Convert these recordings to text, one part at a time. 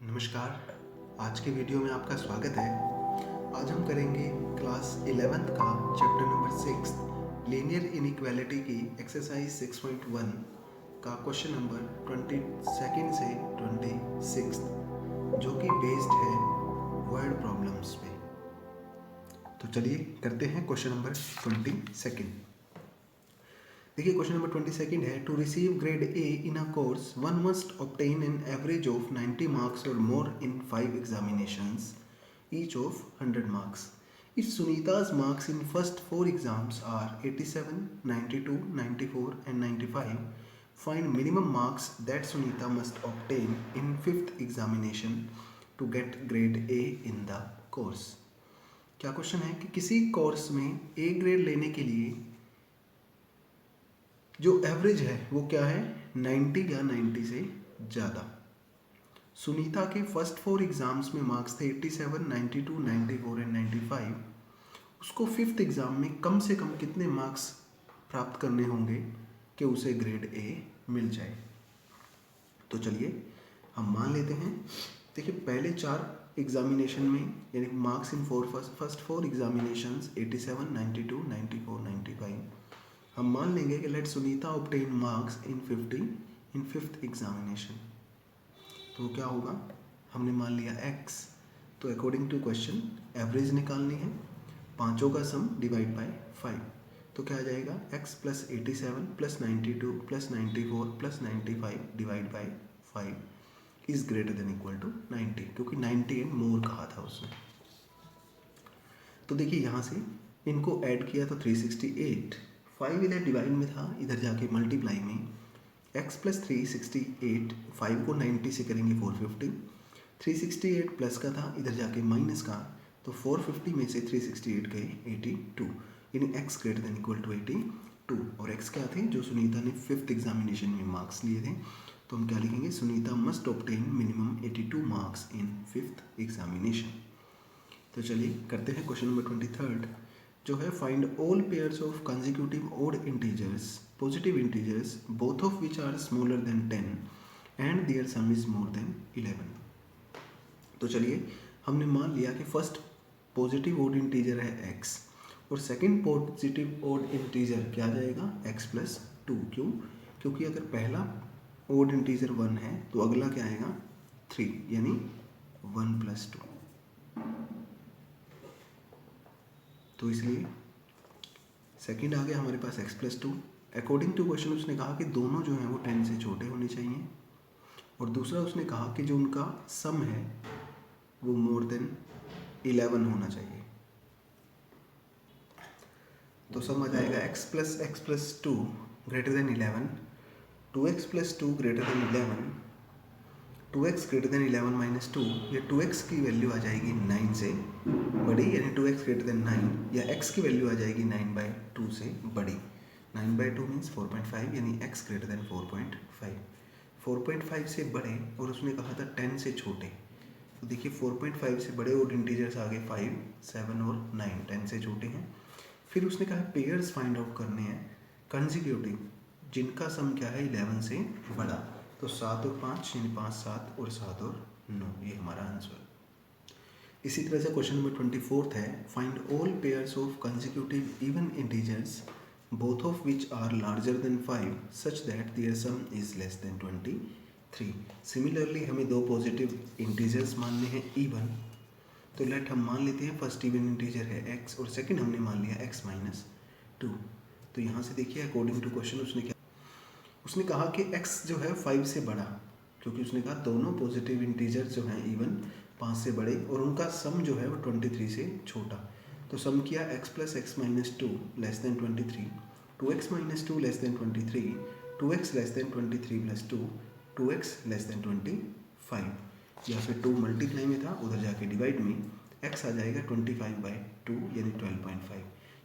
नमस्कार। आज के वीडियो में आपका स्वागत है। आज हम करेंगे क्लास 11th का चैप्टर नंबर 6 लीनियर इनइक्वालिटी की एक्सरसाइज 6.1 का क्वेश्चन नंबर 22 से 26 जो कि बेस्ड है वर्ड प्रॉब्लम्स पे। तो चलिए करते हैं क्वेश्चन नंबर 22। देखिए क्वेश्चन नंबर 22 है, to receive grade A in a course one must obtain an average of 90 marks और more in 5 examinations each of 100 marks. If Sunita's marks in first 4 exams are 87, 92, 94 and 95, find minimum marks that Sunita must obtain in 5th examination to get grade A in the course. क्या question है कि किसी course में A grade लेने के लिए जो average है वो क्या है, 90 या 90 से ज़्यादा। सुनीता के फर्स्ट 4 एग्ज़ाम्स में मार्क्स थे 87, 92, 94 एंड 95। उसको 5th एग्ज़ाम में कम से कम कितने मार्क्स प्राप्त करने होंगे कि उसे ग्रेड ए मिल जाए। तो चलिए हम मान लेते हैं। देखिए पहले 4 एग्जामिनेशन में यानी मार्क्स इन फर्स्ट 4 एग्जामिनेशंस 87, 92, 94, 95 हम मान लेंगे कि let Sunita obtain marks in 50 in 5th examination. तो क्या होगा, हमने मान लिया x, तो अकॉर्डिंग टू क्वेश्चन एवरेज निकालनी है, पांचों का सम डिवाइड बाय 5। तो क्या आ जाएगा, x plus 87 plus 92 plus 94 plus 95 divide by 5 is greater than equal to 90, क्योंकि 90 एंड मोर कहा था उसने। तो देखिए यहाँ से इनको ऐड किया तो 368, 5 इधर डिवाइड में था, इधर जाके मल्टीप्लाई में x प्लस 368, 5 को 90 से करेंगे 450, 368 प्लस का था, इधर जाके माइनस का, तो 450 में से 368 गए 82, यानी x greater than equal to 82। और x क्या थे, जो सुनीता ने 5th एग्जामिनेशन में मार्क्स लिए थे। तो हम क्या लिखेंगे, Sunita must obtain minimum 82 marks in 5th examination. तो चलिए करते हैं क्वेश्चन नंबर 23 जो है, find all pairs of consecutive odd integers positive integers both of which are smaller than 10 and their sum is more than 11। तो चलिए हमने मान लिया कि फर्स्ट पॉजिटिव ओड इंटीजर है x और सेकंड पॉजिटिव ओड इंटीजर क्या जाएगा, x प्लस 2। क्यों, क्योंकि अगर पहला ओड इंटीजर 1 है तो अगला क्या आएगा 3, यानी 1 प्लस 2। तो इसलिए सेकंड आ गया हमारे पास x plus 2। According to question उसने कहा कि दोनों जो हैं वो 10 से छोटे होने चाहिए, और दूसरा उसने कहा कि जो उनका सम है वो मोर देन 11 होना चाहिए। तो सम आ जाएगा x plus 2 greater then 11, 2x plus 2 greater then 11, 2x greater then 11 minus 2, या 2x की वैल्यू आ जाएगी 9 से बड़ी, यानी 2x ग्रेटर देन 9, या x की वैल्यू आ जाएगी 9/2 से बड़ी। 9/2 मीन्स 4.5, यानी x ग्रेटर देन 4.5। 4.5 से बड़े, और उसने कहा था 10 से छोटे। तो देखिए 4.5 से बड़े और इंटीजर्स आ गए 5, 7 और 9, 10 से छोटे हैं। फिर उसने कहा पेयर्स फाइंड आउट करने हैं कंसेक्यूटिव जिनका सम क्या है 11 से बड़ा। तो 7 और 5 यानी 5, 7 और 7 और 9, ये हमारा आंसर। इसी तरह से क्वेश्चन नंबर 24 है, find all pairs of consecutive even integers both of which are larger than 5 such that their sum is less than 23। Similarly हमें दो पॉजिटिव इंटीजर्स मानने हैं इवन। तो लेट हम मान लेते हैं फर्स्ट इवन इंटीजर है x और सेकंड हमने मान लिया x माइनस 2। तो यहाँ से देखिए अकॉर्डिंग टू क्वेश्चन उसने कहा कि x जो है 5 से बड़ा, क्योंकि उसने कहा दोनों पॉजिटिव इंटीजर जो हैं इवन 5 से बड़े और उनका सम जो है वो 23 से छोटा। तो सम किया x plus x minus 2 less than 23, 2x minus 2 less than 23, 2x less than 23 plus 2, 2x less than 25। या फिर 2 मल्टीप्लाई में था, उधर जाके डिवाइड में x आ जाएगा 25/2 यानी 12.5,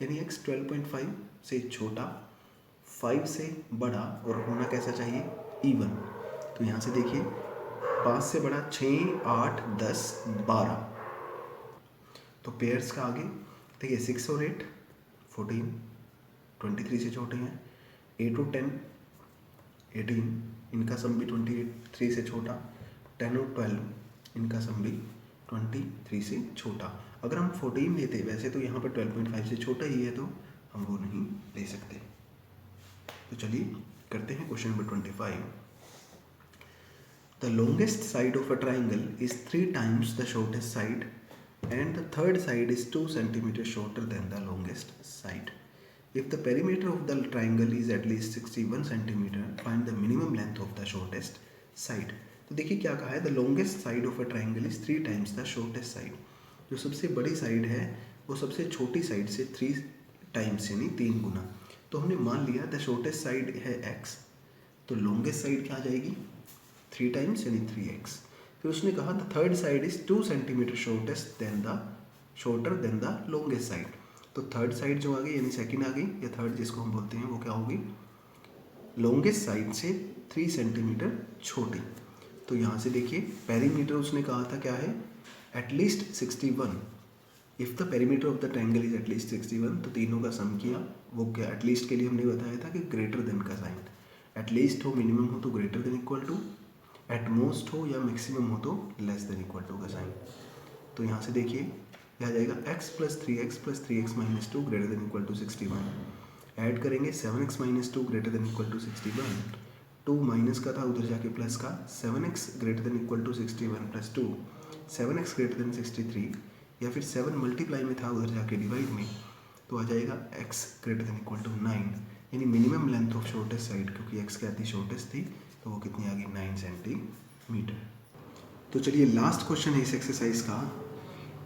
यानी x 12.5 से छोटा, 5 से बड़ा और होना कैसा चाहिए इवन। तो यहाँ से देखिए 5 से बड़ा 6, 8, 10, 12। तो पेयर्स का आगे देखिए 6 और 8 14, 23 से छोटे हैं। 8 और 10 18, इनका सम भी 23 से छोटा। 10 और 12 इनका सम भी 23 से छोटा। अगर हम 14 लेते, वैसे तो यहाँ पर 12.5 से छोटा ही है, तो हम वो नहीं ले सकते। तो चलिए करते हैं question number 25। The longest side of a triangle is 3 times the shortest side and the third side is 2 centimeters shorter than the longest side. If the perimeter of the triangle is at least 61 centimeter, find the minimum length of the shortest side. तो देखिए क्या कहा है, the longest side of a triangle is 3 times the shortest side. जो सबसे बड़ी side है वो सबसे छोटी साइड से 3 टाइम्स यानी 3 गुना। तो हमने मान लिया द शॉर्टेस्ट साइड है x, तो लॉन्गेस्ट साइड क्या आ जाएगी 3 टाइम्स यानी 3x। फिर उसने कहा the third side is 2 centimetre shorter than the longest side. तो थर्ड साइड जो आ गई यानी सेकंड आ गई या थर्ड जिसको हम बोलते हैं वो क्या होगी, लॉन्गेस्ट साइड से 3 सेंटीमीटर छोटी। तो यहाँ से देखिए पेरीमीटर उसने कहा था क्या है, at least 61। If the perimeter of the triangle is at least 61, तो तीनों का सम किया। वो क्या एटलीस्ट के लिए हमने बताया था कि ग्रेटर देन का साइन, एटलीस्ट हो मिनिमम हो तो greater than equal to, at most हो या मैक्सिमम हो तो लेस देन इक्वल टू का साइन। तो यहाँ से देखिए यह आ जाएगा x + 3x + 3x - 2 greater than equal to 61। Add करेंगे 7x - 2 greater than equal to 61, 2 minus का था उधर जाके प्लस का, 7x greater than equal to 61 + 2, 7x greater than 63, या फिर 7 मल्टीप्लाई में था उधर जाके डिवाइड में, तो आ जाएगा x greater than equal to 9, यानी minimum length of shortest side, क्योंकि x क्या थी शॉर्टेस्ट थी, तो वो कितनी आ गई 9 सेंटीमीटर। तो चलिए लास्ट क्वेश्चन है इस एक्सरसाइज का।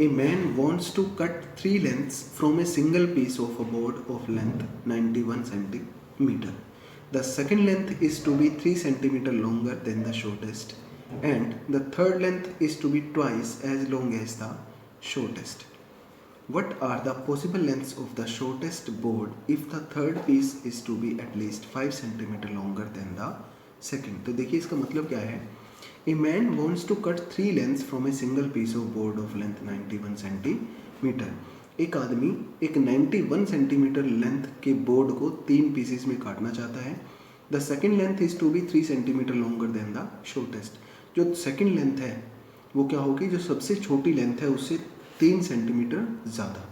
A man wants to cut 3 lengths from a single piece of a board of length 91 centimetre. The second length is to be 3 centimetre longer than the shortest and the third length is to be twice as long as the shortest. What are the possible lengths of the shortest board if the third piece is to be at least 5 centimeter longer than the second? तो देखिए इसका मतलब क्या है, A man wants to cut 3 lengths from a single piece of board of length 91 centimeter. एक आदमी एक 91 centimetre length के बोर्ड को 3 पीसेस में काटना चाहता है। The second length is to be 3 centimetre longer than the shortest. जो सेकेंड लेंथ है वो क्या होगी, जो सबसे छोटी लेंथ है उससे 3 सेंटीमीटर ज़्यादा।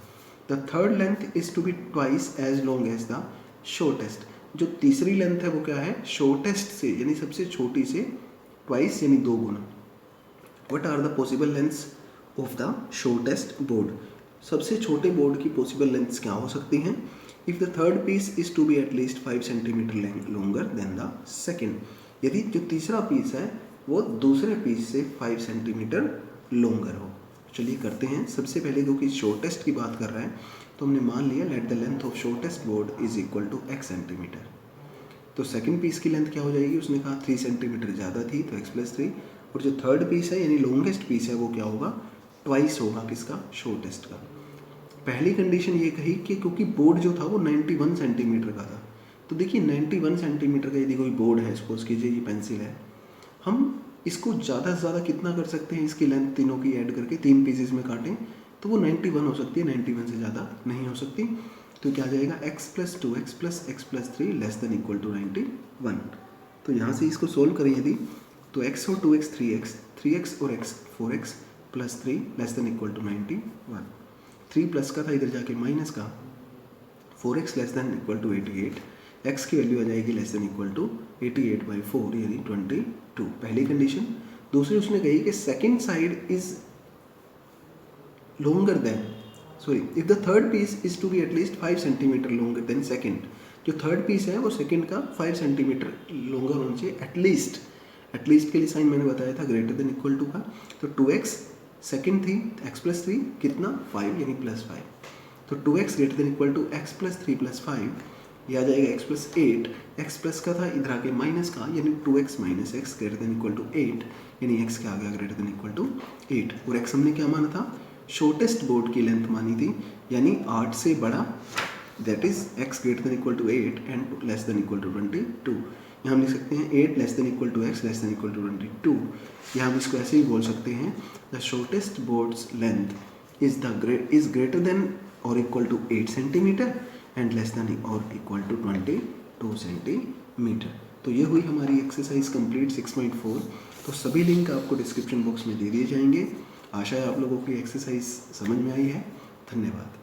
The third length is to be twice as long as the shortest. जो तीसरी लेंथ है वो क्या है, शॉर्टेस्ट से यानी सबसे छोटी से ट्वाइस यानी 2 गुना। What are the possible lengths of the shortest board. सबसे छोटे बोर्ड की पॉसिबल लेंथ्स क्या हो सकती हैं, if the third piece is to be at least 5 centimetre longer than the second. यदि जो तीसरा पीस है वो दूसरे पीस से 5 सेंटीमीटर लॉन्गर हो। चलिए करते हैं। सबसे पहले क्योंकि शॉर्टेस्ट की बात कर रहे हैं तो हमने मान लिया let the length of shortest board is equal to x centimetre. तो सेकंड पीस की लेंथ क्या हो जाएगी, उसने कहा 3 सेंटीमीटर ज़्यादा थी तो x + 3, और जो थर्ड पीस है यानी लॉन्गेस्ट पीस है वो क्या होगा, ट्वाइस होगा किसका, शॉर्टेस्ट का। पहली कंडीशन ये कही कि क्योंकि बोर्ड जो था वो 91 सेंटीमीटर का था। तो देखिए 91 सेंटीमीटर का यदि कोई बोर्ड है, सपोज कीजिए ये पेंसिल है, हम इसको ज़्यादा से ज़्यादा कितना कर सकते हैं, इसकी लेंथ तीनों की ऐड करके 3 पीसेस में काटें तो वो 91 हो सकती है, 91 से ज़्यादा नहीं हो सकती। तो क्या आ जाएगा x + 2x + x + 3 less than equal to 91। तो यहाँ से इसको सोल्व करें यदि, तो x और 2x 3x, 3x और x 4x + 3 less than equal to 91। 3 plus का था इधर जाके माइनस का, 4x less than equal to 88, x की वैल्यू आ जाएगी लेस देन इक्वल टू 88/4 यानी 22। पहली कंडीशन। दूसरी उसने कही कि second side is longer than, sorry, if the third piece is to be at least 5 centimetre longer than second। जो थर्ड पीस है वो सेकेंड का 5 सेंटीमीटर लॉन्गर होना चाहिए एटलीस्ट। एटलीस्ट के लिए साइन मैंने बताया था ग्रेटर देन इक्वल टू का। तो 2x सेकेंड थी, x + 3 कितना 5 यानी +5। तो 2x greater than equal to x + 3 + 5, यह आ जाएगा x + 8। x प्लस का था इधर आके माइनस का यानी 2x - x greater than equal to 8, यानी x क्या आ गया ग्रेटर देन इक्वल टू 8। और x हमने क्या माना था, शॉर्टेस्ट बोर्ड की लेंथ मानी थी यानी 8 से बड़ा, that is x greater than equal to 8 and less than equal to 22। यहाँ हम लिख सकते हैं 8 less than equal to x less than equal to 22। यहाँ हम इसको ऐसे ही बोल सकते हैं, the shortest boards length is greater than और equal to 8 centimetre and less than और इक्वल टू 22 सेंटीमीटर। तो ये हुई हमारी एक्सरसाइज कंप्लीट 6.4। तो सभी लिंक आपको डिस्क्रिप्शन बॉक्स में दे दिए जाएंगे। आशा है आप लोगों की एक्सरसाइज समझ में आई है। धन्यवाद।